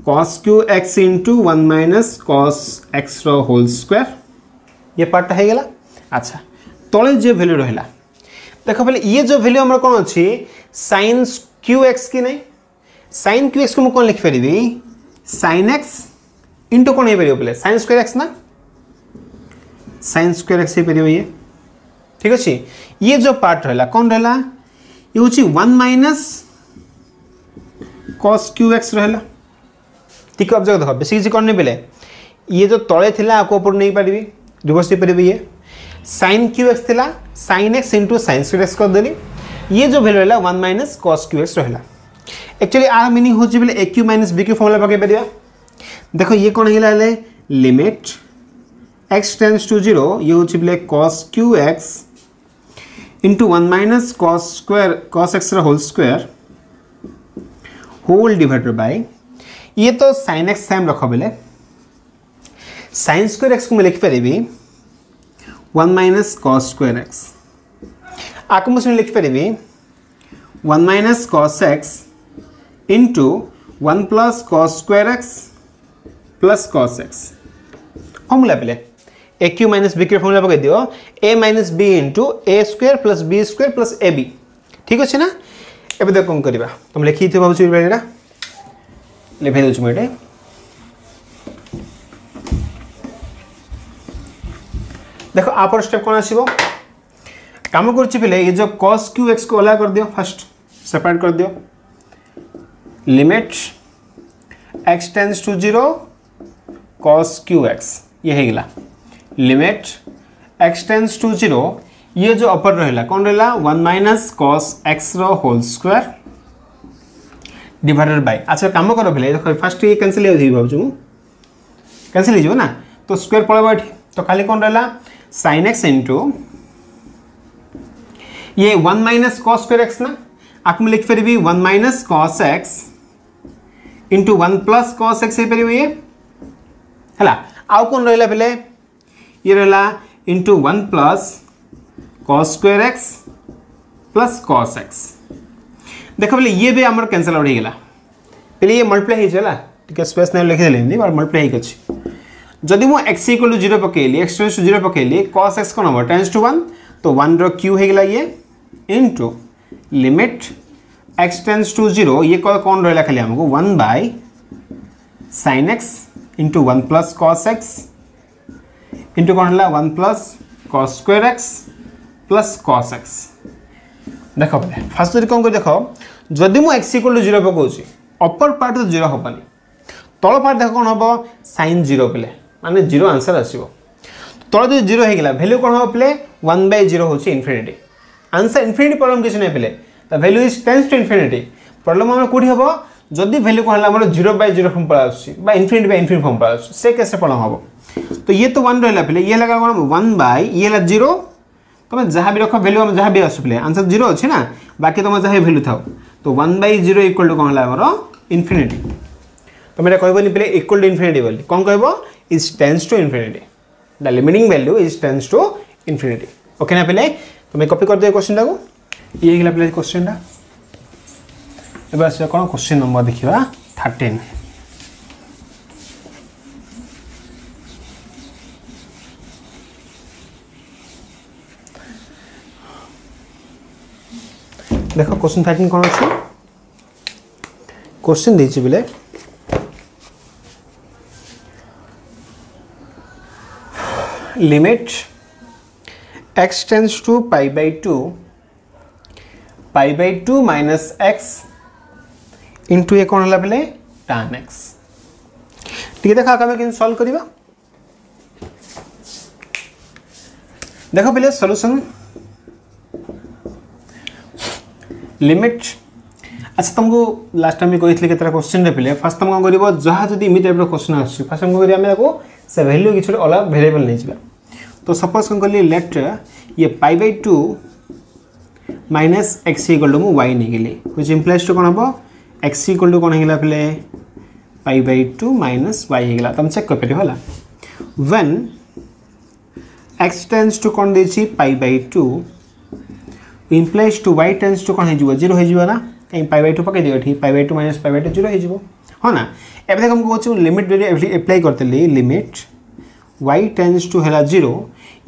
cos qx into 1 minus cos x रो होल स्क्वायर ये पार्टा है गला अच्छा तले जो वैल्यू रहा देखो पहले ये जो वैल्यू हमर कौन अच्छी sin qx की नहीं sin qx को मैं कौन लिख पारि sin x इंटू कौन हो पार पहले sin स्क्वायर x ना sin स्क्वायर x हो पार ये ठीक अच्छे ये जो पार्ट रहा कौन रहा ये हूँ 1 माइनस cos qx रहा ठीक है ऑब्जेक्ट देखो बेसिक कौन नहीं पहले ये जो तले थिला आपको ऊपर नहीं पारि रिवर्स हो पार ये sin qx थिला sin x into sin square x कर देली ये जो वैल्यू रहा 1 माइनस cos qx रहा एक्चुअली आर मीनिंग हो a q minus b q formula पकई पार देखो ये कौन है लिमिट x टेंड्स टू 0 ये हूँ बोले cos qx into 1 minus cos x whole square whole divided by ये तो sin x सेम रख बोले sin स्क्वायर x को मैं लिख पारि 1 माइनस cos स्क्वायर x आपको मुझे लिख पारि 1 minus cos x into 1 plus cos square x plus cos x formula पहले a q minus b q formula पकड़ दियो a minus b into a square plus b square plus a b ठीक अच्छे ना एवं देख कौन करवा तुम लिखी थी भाव लिखाई दूँ मुझे देखो आप स्टेप कौन आसो कम कर ये जो cos qx को अलग कर दियो फर्स्ट सेपरेट कर दियो limit x tends to 0 cos qx ये है गला लिमिट x टेंड्स टू 0 ये जो अपर रहा कौन रहा 1 माइनस cos x रो होल स्क्वायर डिवाइडेड बाय अच्छा काम करो पहले देखो फर्स्ट ये कैंसिल हो भाव कैंसिल हो ना तो स्क्वायर पड़ेगा ये तो खाली कौन रहा sin x इंटू ये 1 माइनस cos स्क्वायर x ना आपको लिख पारि 1 minus cos x into 1 plus cos x हो पार ये है आउ कौन रहा पहले ये रहा into 1 plus cos square x plus cos x देख पहले ये भी आम कैंसल आउट होगा पहले ये मल्टीप्लाई हो स्पेस ना लिखिदेली मल्टीप्लाई हो जदि मु x इक्वल टू 0 पकेली x टेंड्स टू 0 पकेली cos x कौन हम टेंड्स टू 1 तो 1 रो क्यू होगा ये into limit x tends to 0 ये कौन रहा खाली हमको 1 by sin x into 1 plus cos x into कौन है 1 plus cos square x plus cos x देख पे फास्ट कौन कर देख जदि मु x इक्वल टू 0 पकाऊँ अपर पार्ट तो 0 हेनी तल पार्ट देख कौन हम sin 0 पे माने 0 आंसर आसो तल जो 0 होगा भैल्यू कौन हम पे 1 बाय 0 हूँ इनफिनिटी आंसर इनफिनिटी प्रॉब्लम किसी नहीं पे the value is tends to infinity problem आम कौटी हम जदि वैल्यू कौन है 0 बाय 0 फॉर्म पड़ा इनफिनिटी बाय इनफिनिटी फॉर्म पड़ा से कैसे प्रॉब्लम हम तो ये तो 1 रहा पे ये लगा कौन 1 बाय ये 0 तुम जहाँ भी रख वैल्यू जहाँ भी आस पे आंसर 0 अच्छे ना बाकी तुम जहाँ वैल्यू था तो 1 बाय 0 इक्वल टू कौन है इनफिनिटी तुम ये कहबनी पे इक्वल टू इनफिनिटी बोली कौन कह is tends to infinity the limiting value is tends to infinity okay ना पे तुम कॉपी कर दियो क्वेश्चन टाको ये गला पे क्वेश्चन टा कौन क्वेश्चन नंबर देखा 13 देख क्वेश्चन 13 कौन अच्छे क्वेश्चन देछि बोले limit x tends to pi by 2 minus x into a कौन है पे tan x ठीक देख आम कि सल्व करवा देख पे सॉल्यूशन लिमिट अच्छा तुमको लास्ट टाइम कही केतरा क्वेश्चन पे फास्ट तुम कौन कर जहाँ जब इमी टाइप क्वेश्चन आस फास्ट तुम कौन से वैल्यू किसी अलग वेरिएबल नहीं जावा तो सपोज कौन कली लेट ये π/2 minus x equal to y नहीं गली व्हिच इंप्लाइज टू कौन हम x इक्वल टू कौन होगा पे π/2 माइनस y होगा तुम चेक कर पार है व्हेन x टेंस टू कौन दे π/2 implies to y tends to कौन हो 0 हो ना कहीं π/2 पकड़ दियो ठीक π/2 माइनस π/2 0 हो हाँ ना एवं देख हमको कहूँ लिमिट एप्लाई करते लिमिट y टेंस टू है 0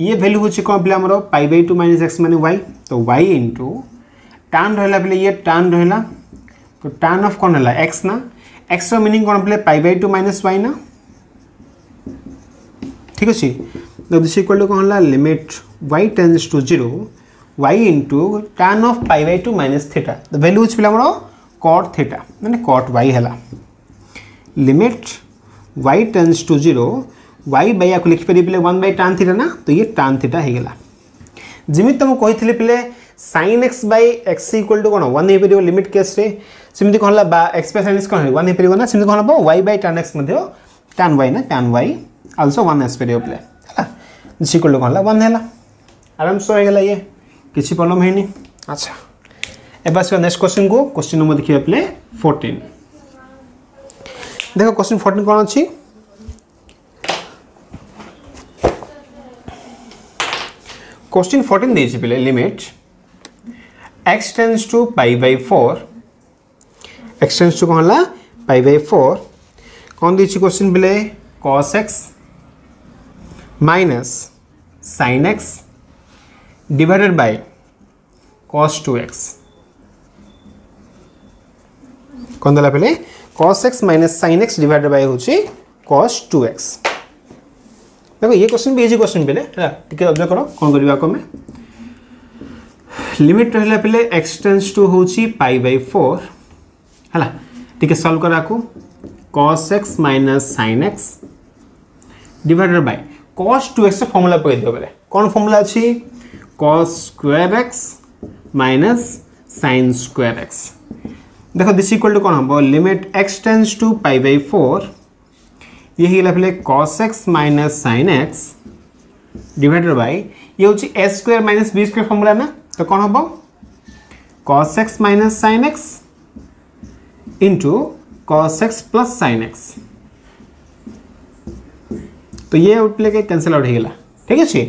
ये वैल्यू हूँ कौन पे आमर π/2 माइनस एक्स माने y तो y इंटू टान रहा पे ये टान रहा तो टान ऑफ कौन है x ना x रो मीनिंग कौन पे π/2 माइनस y ना ठीक अच्छे तो दिस इक्वल टू कौन है limit y tends to 0 y into tan of π/2 minus theta तो वैल्यू हूँ पे आमर cot थीटा माने cot y है limit y tends to 0 y by या लिखिपारे पे 1/tan थीटा ना तो ये tan थीटा हो गला जमी तुम कही पे sin x by x equal to कौन 1 हो पार लिमिट केस रे सेमती कौन x बाय sin x कौन 1 हो पार ना सेमती कौन हम y by tan x tan y ना tan y आल्सो 1 आस पार पे है दिस इक्वल टू कौन 1 है आराम से हो गला ये किसी प्रॉब्लम है नहीं अच्छा एबा से नेक्स्ट क्वेश्चन को क्वेश्चन नंबर देखिए पे 14 देखो क्वेश्चन 14 कौन अच्छी क्वेश्चन 14 देखिए पे limit x tends to π/4 x tends to कौन π/4 कौन देखिए क्वेश्चन पे cos x minus sin x divided by cos 2x कौन दला पे cos x minus sin x divided by हूँ cos 2x देखो ये क्वेश्चन भी इजी क्वेश्चन पे टे ऑब्जर्व करो कौन करवा आम लिमिट रहा पे x टेंस टू हूँ π/4 है टे सल्व करा cos x minus sin x divided by cos 2x formula पकड़ दियो पे कौन फॉर्मूला अच्छी cos square x minus sin square x देखो दिस इक्वल टू कौन हम लिमिट x टेंस टू π/4 ये होगा पे cos x minus sin x divided by ये हूँ a square minus b square formula ना तो कौन हम cos x minus sin x into cos x plus sin x तो ये आउट के कैंसल आउट होगा ठीक अच्छे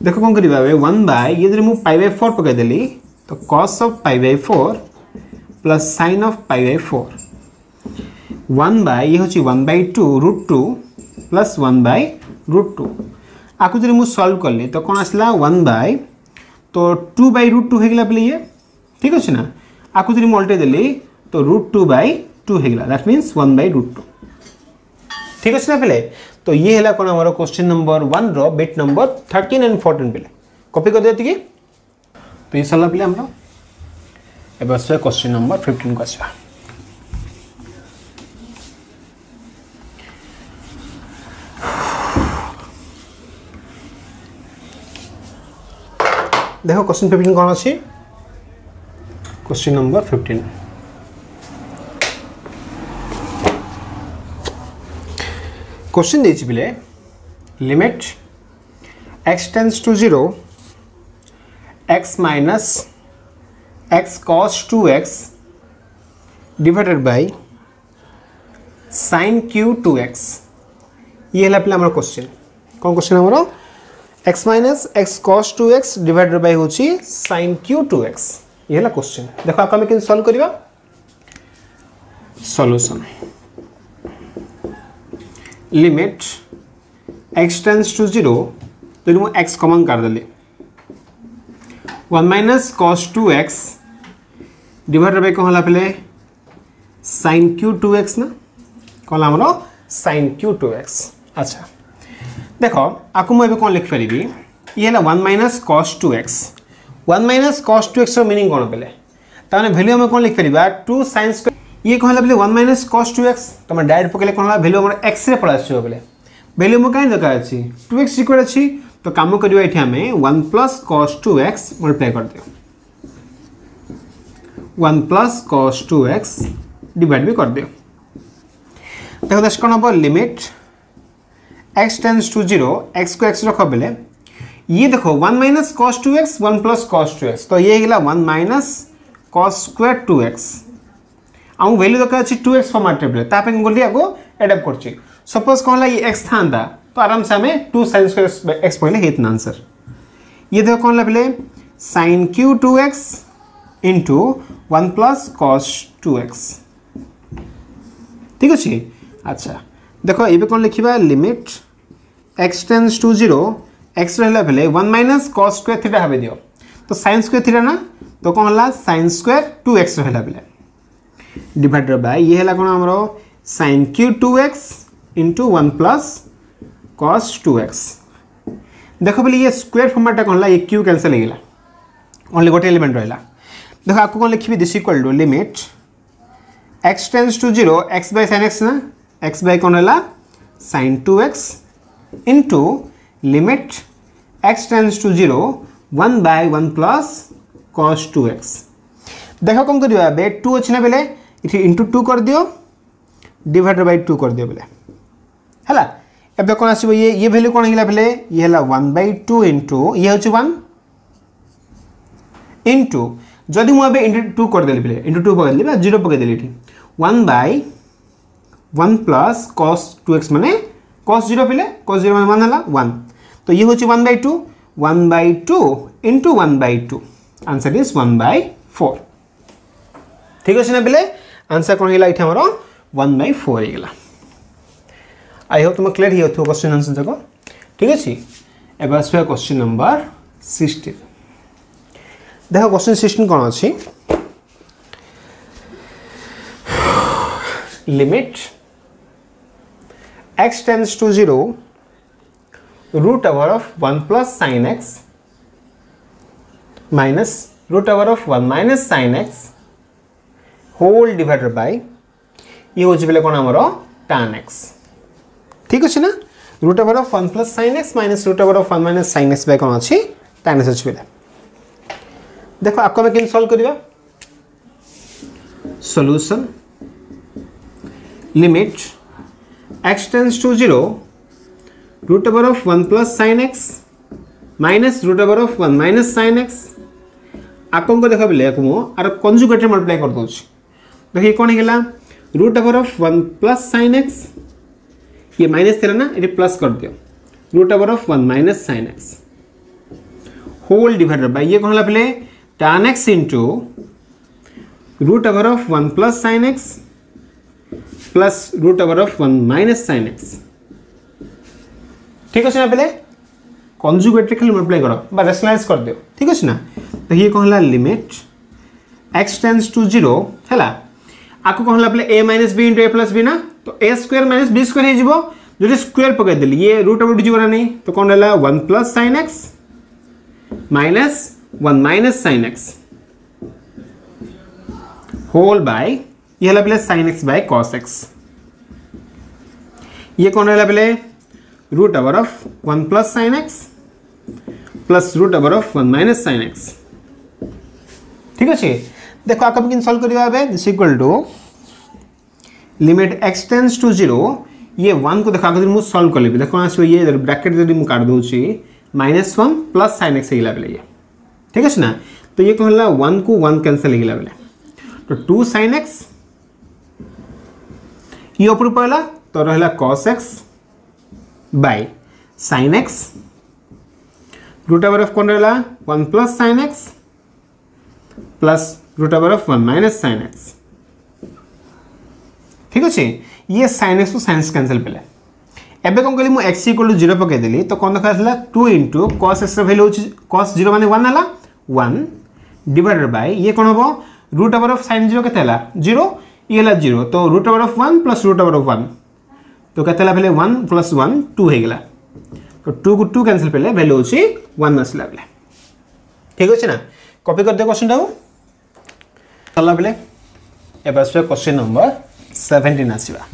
देखो कौन करवा 1 बाय ये मुझे π/4 पकईदेली तो cos of π/4 plus sin of π/4 1 by ये हूँ 1/2 √2 प्लस 1/√2 आपको जब मुझे सॉल्व कली तो कौन आसला 1 बाय तो 2/√2 होगा पे ये ठीक अच्छे ना आपको जब मल्टाई देली तो √2/2 होगा दैट मीन्स 1/√2 ठीक अच्छे ना पे तो ये है कौन हमारा क्वेश्चन नंबर 1 रो बिट नंबर 13 एंड 14 पे कॉपी कर देती कि तो ये सरला पे हम एबार से क्वेश्चन नंबर 15 को आसवा देखो क्वेश्चन 15 कौन अच्छी क्वेश्चन नंबर 15 क्वेश्चन देखिए पे limit x tends to 0 x minus x cos 2x divided by sin q 2x ये है पे क्वेश्चन कौन क्वेश्चन हमारा x minus x cos 2x divided by हूँ sin q 2x ये है क्वेश्चन देखो आप आम कि सल्व करवा solution limit x tends to 0 तो मुझे x कॉमन कर देली 1 minus cos 2x divided by कौन पे sin q 2x ना कौन आमर sin q 2x अच्छा देख आपको मुझे कौन लिखिपारि ये है 1 minus cos 2x 1 minus cos 2x meaning कौन पे ताने वैल्यू आम कौन लिखिपार 2 sin स्क्वायर ये कहला बेले 1 माइनस cos 2x तुम डायरेक्ट पकेले कहला वैल्यू हमर x रे पळा आछो बेले वैल्यू मो काई दरकार अछि 2x इक्वल अछि तो काम करियो एठी हमें 1 प्लस cos 2x मल्टीप्लाई कर दियो 1 प्लस cos 2x डिवाइड भी कर दियो देखो दस कोन हो limit x tends to 0 x को x रखो बेले ये देखो 1 minus cos 2x 1 plus cos 2x तो ये गेला 1 माइनस cos स्क्वायर 2x आउ वैल्यू दरकार अछि 2x फॉर्मेट रे ता पे गोली आगो एडप्ट करछि सपोज कहला ये x थांदा तो आराम से हमें 2 sin स्क्वायर x पहले हेतन आंसर ये देखो कौन लेबले sin q 2x into 1 plus cos 2x ठीक अछि अच्छा देखो ये कौन लिखिबा limit x tends to 0 x रहला बेले 1 माइनस cos स्क्वायर थीटा हबे दियो तो sin स्क्वायर थीटा ना तो कौन हला sin स्क्वायर 2x रहला बेले डिवाइडेड बाय ये हला कोन हमरो sin q 2x into 1 plus cos 2x देखो बोले ये स्क्वायर फॉर्मेट कौन ला ये q कैंसिल हो गला ओनली गोटे एलिमेंट रहला देखो आपको कौन लिखिबी this equal to limit x tends to 0 x by sin x ना x by कौन हला sin 2x into limit x tends to 0 1 by 1 plus cos 2x देखो कौन करियो बे 2 अछि ना बेले इथि into 2 कर दियो डिवाइडेड बाय 2 कर दियो बेले हला एबे कोन आसीबो ये वैल्यू कोन हिला बेले ये हला 1/2 इनटू ये होची 1 इनटू जदि मु एबे इनटू 2 कर देली बेले इनटू 2 पके देली बा 0 पके देली इठी 1/1 प्लस cos 2x माने cos 0 बेले cos 0 माने 1 हला 1 तो ये होची 1/2 1/2 इनटू 1/2 आंसर इज 1/4 ठीक अछि ना बेले आंसर कोन हिला इठी हमरो 1/4 हे गेला आई होप तुम क्लियर हियो थो क्वेश्चन आंसर देखो ठीक अछि एबा आसबा क्वेश्चन नंबर 16 देखो क्वेश्चन 16 कोन अछि limit x tends to 0 root over of 1 plus sin x minus root over of 1 minus sin x whole divided by ये होची बेले कोन हमरो tan x ठीक अछि ना root over of 1 plus sin x minus root over of 1 minus sin x by कोन अछि tan x अछि बेले देखो आपको मैं किन सॉल्व करिवा solution limit x tends to 0 root over of 1 plus sin x minus root over of 1 minus sin x आपन को देखा बेले को आर कंजुगेट मल्टीप्लाई कर दोछ देखिए कोन हेला root over of 1 plus sin x ये माइनस थे ना ये प्लस कर दियो root over of 1 minus sin x whole divided by ये कहला पहले tan x into root over of 1 plus sin x plus root over of 1 minus sin x ठीक अछि ना पहले कंजुगेट रे खाली मल्टीप्लाई करो बा रेशनलाइज कर दियो ठीक अछि ना तो ये कहला लिमिट x टेंड्स टू 0 हैला आको कहला पहले a minus b into a plus b ना तो a square minus b square हे जिवो जदि स्क्वायर पके देली ये रूट ओवर जीवो ना नहीं तो कोन रहला 1 plus sin x minus 1 minus sin x whole by ये हला पहले sin x by cos x ये कोन रहला पहले root over of 1 plus sin x plus root over of 1 minus sin x ठीक अछि देखो आको किन सॉल्व करिवा बे this equal to limit x tends to 0 ये 1 को देखा अगर मु सॉल्व कर लेबे देखो आसो ये ब्रैकेट जदी मु काट दोची -1 प्लस sin x हेला बेले ये ठीक अछि ना तो ये कहला 1 को 1 कैंसिल हेला बेले तो 2 sin x ये ऊपर पहला तो रहला cos x by sin x root over of कोन रहला 1 plus sin x plus root over of 1 minus sin x ठीक अछि ये sin x को sin x कैंसिल पेले एबे कोन कहली मु x = 0 पके देली तो कोन देखला 2 * cos x र वैल्यू cos 0 माने 1 हला 1 डिवाइडेड बाय ये कोन होबो रूट ओवर ऑफ sin 0 केते हला 0 ये हला 0 तो root over of 1 plus root over of 1 तो केते हला पहले 1 + 1 2 हे गेला तो 2 को 2 कैंसिल पेले वैल्यू होची 1 आसला बेले ठीक अछि ना कॉपी कर दे क्वेश्चन टाऊ चला बेले एबे आसबे क्वेश्चन नंबर 17 आसीबा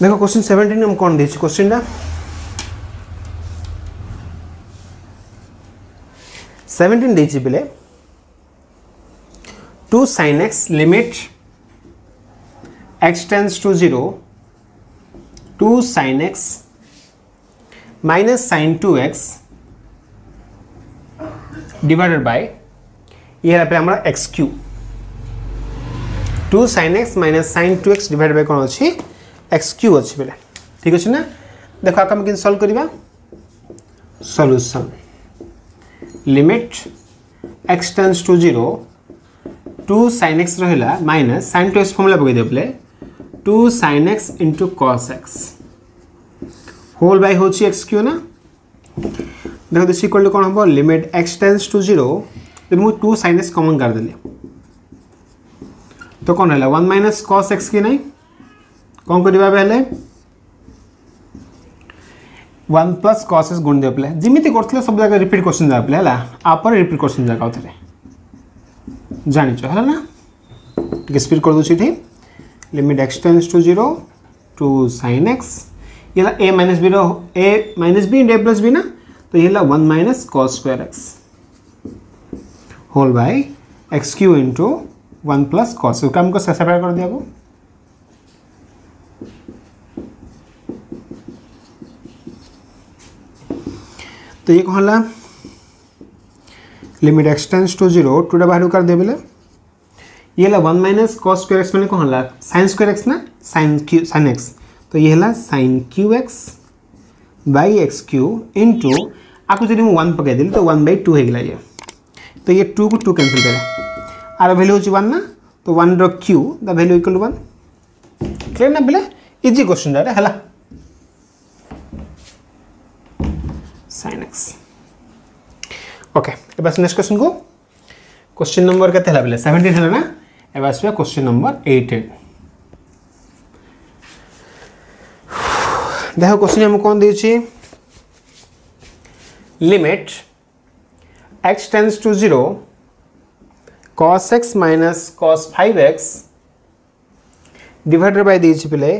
देखो क्वेश्चन 17 हम कौन देछि क्वेश्चन दा 17 देछि बेले 2 sin x limit x tends to 0 2 sin x minus sin 2x divided by ये है पे हमारा x cube 2 sin x minus sin 2x divided by कौन अछि x cube अच्छी बेले ठीक अच्छे ना देखो आका हम सॉल्व करिबा solution limit x tends to 0 2 sin x रहिला माइनस sin 2x फॉर्मूला पकई दे बेले 2 sin x into cos x whole by होची x cube ना देखो दिस इक्वल टू कोन हबो लिमिट x टेंड्स टू 0 मु 2 sin x कॉमन कर देली तो कोन हला 1 minus cos x की नहीं कौन करिबा पहले 1 plus cos s गुण दे पले जिमिति करथले सब जगह रिपीट क्वेश्चन जा पले हला आपर रिपीट क्वेश्चन जा काउथले जानि छ हला ना ठीक स्पीड कर दो छी थी limit x tends to 0 2 sin x येला a minus b रो a minus b into a plus b ना तो येला 1 minus cos square x whole by x cube into 1 plus cos इसका हमको सेपरेट कर दिया वो तो ये कहला लिमिट x टेंड्स टू 0 2 टा बाहर कर दे बेले ये ला 1 minus cos square x माने कहला sin square x ना sin x तो ये हला sin qx by x cube into आकु जदी हम 1 पके देली तो 1/2 हे गेला ये तो ये 2 को 2 कैंसिल करे आर वैल्यू होची 1 ना तो 1 रो q the value equal to 1 clear ना बेले इजी क्वेश्चन रे हला sin x ओके अब बस नेक्स्ट क्वेश्चन को क्वेश्चन नंबर केते हला बेले 17 हला ना अब बस क्वेश्चन नंबर 18 देखो क्वेश्चन हम कोन दै छी limit x tends to 0 cos x minus cos 5x divided by दै छी बेले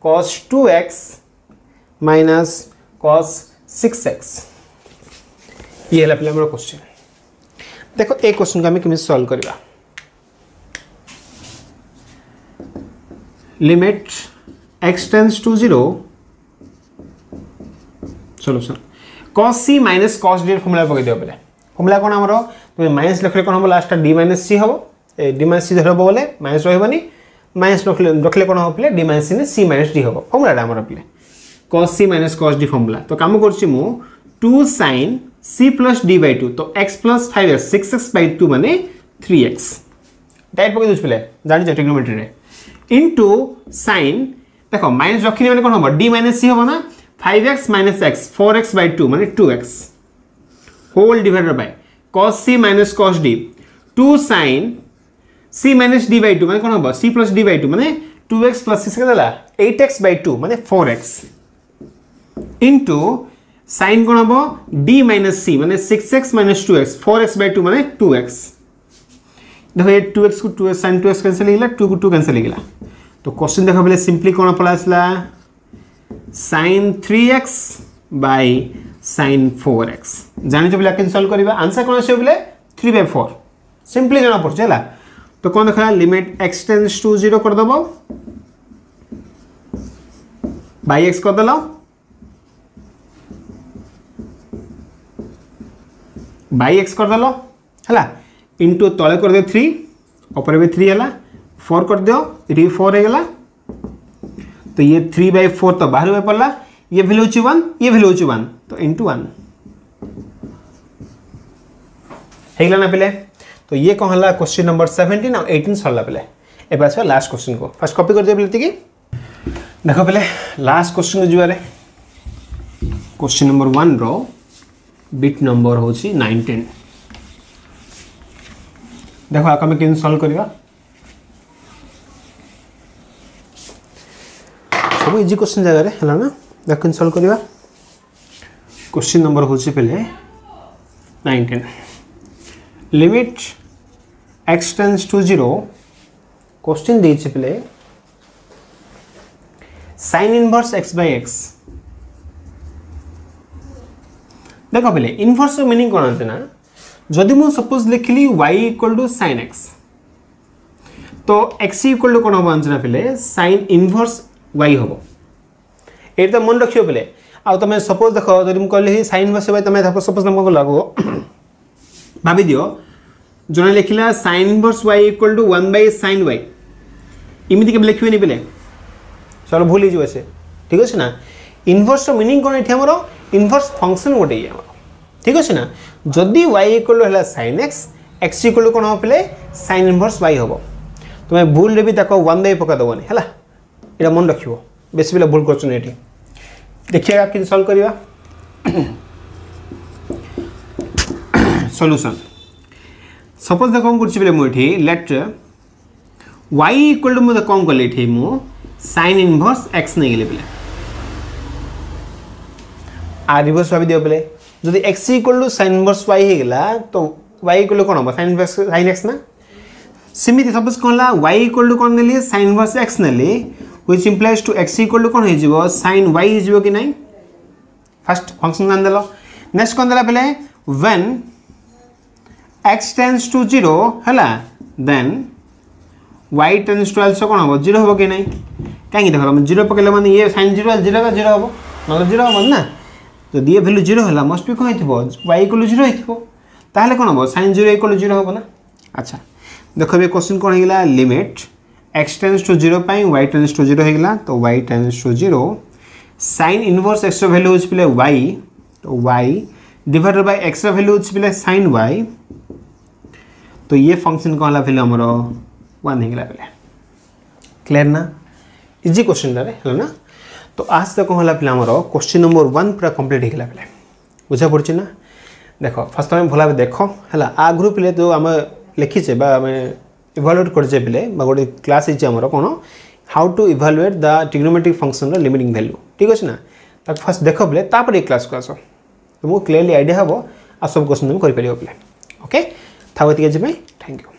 cos 2x minus cos 6x ये है पहले हमारा क्वेश्चन देखो एक क्वेश्चन को हमें किमें सॉल्व करिबा limit x tends to 0 solution cos c minus cos d formula पकई दियो पहले फॉर्मूला कोन हमरो तो माइनस लिखले कोन हम लास्ट d minus c हबो ए d minus c धरबो बोले माइनस रहबनी माइनस रखले कोन हो पहले d minus c ने c minus d हबो फॉर्मूला हमरो पहले cos c minus cos d formula तो काम करछि मु 2 sin c plus d by 2 तो x plus 5x 6x by 2 माने 3x डायरेक्ट पके दोछ पले जानि छ ट्रिग्नोमेट्री रे इनटू sin देखो माइनस रखिने माने कोन हो d minus c हो ना 5x minus x 4x by 2 माने 2x whole divided by cos c minus cos d 2 sin c minus d by 2 माने कोन हो c plus d by 2 माने 2x plus 6 के देला 8x by 2 माने 4x into sin कोन हबो d minus c माने 6x minus 2x 4x by 2 माने 2x देखो ये 2x को 2 sin 2x कैंसिल हो गेला 2 को 2 कैंसिल हो गेला तो क्वेश्चन देखो पहले simply cone Palasla sin 3x by sin 4x जानि छ पहले कैन सॉल्व करबा आंसर कोन आसे पहले 3/4 सिंपली जाना पड़छ हला तो कोन देखला लिमिट x टेंड्स टू 0 कर दबो by x कर दलो बाई एक्स कर दलो हला इनटू तळे कर दे 3 ऊपर भी 3 हला 4 कर दियो ये 4 हे गेला तो ये 3/4 तो बाहर में पड़ला ये वैल्यू छि 1 ये वैल्यू छि 1 तो इनटू 1 हे गेला ना पहले तो ये कोन हला क्वेश्चन नंबर 17 और 18 सॉल्व पहले ए बास लास्ट क्वेश्चन को फर्स्ट कॉपी कर दे पहले ठीक देखो पहले लास्ट क्वेश्चन को जुआरे क्वेश्चन नंबर 1 रो बिट नंबर होची 19 देखो आका में किन सॉल्व करिवा सब इजी क्वेश्चन जगह है ना देखो सॉल्व करवा क्वेश्चन नंबर हूँ पे 19 limit x tends to 0 question देछि पे sin inverse x by x देखो पे इनवर्स मीनिंग कौन आते ना जदि मु सपोज लिखली y equal to sin x तो x इक्वल टू कौन हम आंसर पे sin इनवर्स y हम ये तो मन रखियो पे आ तुम सपोज देख जब मुझे कहली sin इनवर्स y तुम सपोज तुमको लगो भाभी दियो जने लिखला sin inverse y equal to 1 by sin y इमिति के लिखिबे नि पे चलो भूल ही से ठीक अच्छे ना इनवर्स मीनिंग कौन ये हमर इनवर्स फंक्शन गोटे ये ठीक अच्छे ना जदि y इक्वल टू है sin x इक्वल टू कौन हम पे sin इनवर्स y हम तुम्हें भूल भी तक 1 बाई पका देवनी है यहाँ मन रख बेस पे भूल कर देखिएगा कि सॉल्व करवा सॉल्यूशन सपोज देख कौन कर मुझे लेट y इक्वल टू मुझे कौन कली मु sin इनवर्स x नहीं गली पे आ रिवर्स भाभी दियो पे जब x equal to sin inverse y होगा तो y इक्वल टू कौन हम sin इनवर्स sin x ना सिमिति सपोज कौन ला y इक्वल टू कौन नेली sin इनवर्स x नेली which implies to x equal to कौन हो sin y हो कि नहीं फर्स्ट फंक्शन जान देलो नेक्स्ट कौन देला पहले व्हेन x टेंड्स टू 0 हैला then y tends to also कौन हो 0 हो कि नहीं कहीं देखो हम 0 पकेले माने ये sin 0 0 का 0 हो मतलब 0 हो ना तो ये वैल्यू 0 होला मस्ट बी कौन हिथबो y इक्वल टू 0 हिथबो ताहले कौन हो sin 0 इक्वल टू 0 हो ना अच्छा देखो ये क्वेश्चन कौन होगा लिमिट x टेंड्स टू 0 पाई y टेंड्स टू 0 होगा तो y tends to 0 sin inverse x value हो पे y तो y divided by x value हो पे sin y तो ये फंक्शन कौन वैल्यू हमर 1 होगा पे क्लियर ना इजी क्वेश्चन है ना तो आज तक कौन पे हमर क्वेश्चन नंबर 1 पूरा कंप्लीट होगा पे बुझा पड़ी ना देखो फर्स्ट टाइम भला देख है आगु पे जो आम लिखीचे आम इभालुएट करचे पे गोटे क्लास आमर कौन how to evaluate the trigonometric function limiting value ठीक अच्छे ना ताक फर्स्ट देख पे तापर ये क्लास को आस तुमको क्लियरली आइडिया हम आ सब क्वेश्चन तुम कर ओके था थैंक यू।